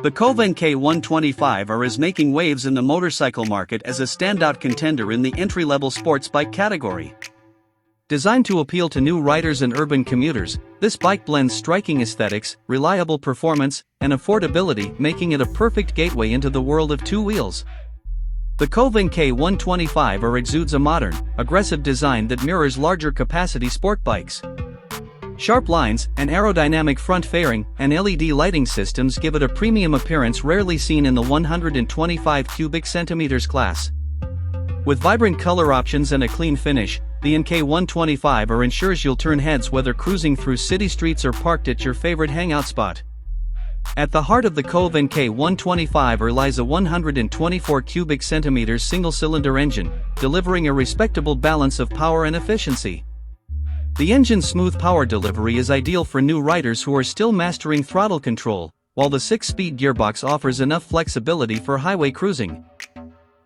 The Kove NK 125R is making waves in the motorcycle market as a standout contender in the entry-level sports bike category. Designed to appeal to new riders and urban commuters, this bike blends striking aesthetics, reliable performance, and affordability, making it a perfect gateway into the world of two wheels. The Kove NK 125R exudes a modern, aggressive design that mirrors larger capacity sport bikes. Sharp lines, an aerodynamic front fairing, and LED lighting systems give it a premium appearance rarely seen in the 125 cubic centimeters class. With vibrant color options and a clean finish, the NK 125R ensures you'll turn heads whether cruising through city streets or parked at your favorite hangout spot. At the heart of the Kove NK 125R lies a 124 cubic centimeters single-cylinder engine, delivering a respectable balance of power and efficiency. The engine's smooth power delivery is ideal for new riders who are still mastering throttle control, while the 6-speed gearbox offers enough flexibility for highway cruising.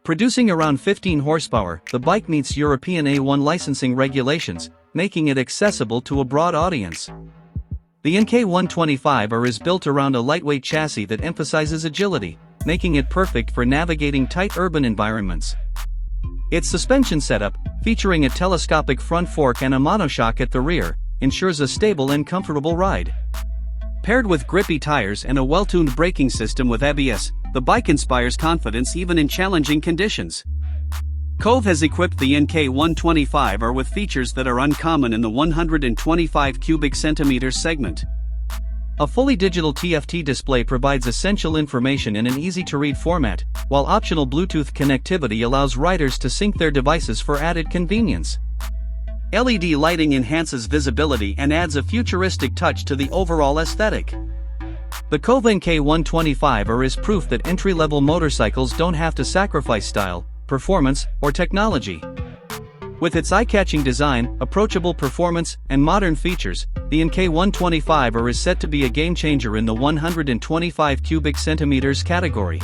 Producing around 15 horsepower, the bike meets European A1 licensing regulations, making it accessible to a broad audience. The NK 125R is built around a lightweight chassis that emphasizes agility, making it perfect for navigating tight urban environments. Its suspension setup, featuring a telescopic front fork and a monoshock at the rear, ensures a stable and comfortable ride. Paired with grippy tires and a well-tuned braking system with ABS, the bike inspires confidence even in challenging conditions. Kove has equipped the NK 125R with features that are uncommon in the 125 cubic centimeters segment. A fully digital TFT display provides essential information in an easy-to-read format, while optional Bluetooth connectivity allows riders to sync their devices for added convenience. LED lighting enhances visibility and adds a futuristic touch to the overall aesthetic. The Kove NK 125R is proof that entry-level motorcycles don't have to sacrifice style, performance, or technology. With its eye-catching design, approachable performance, and modern features, the NK 125R is set to be a game-changer in the 125 cubic centimeters category.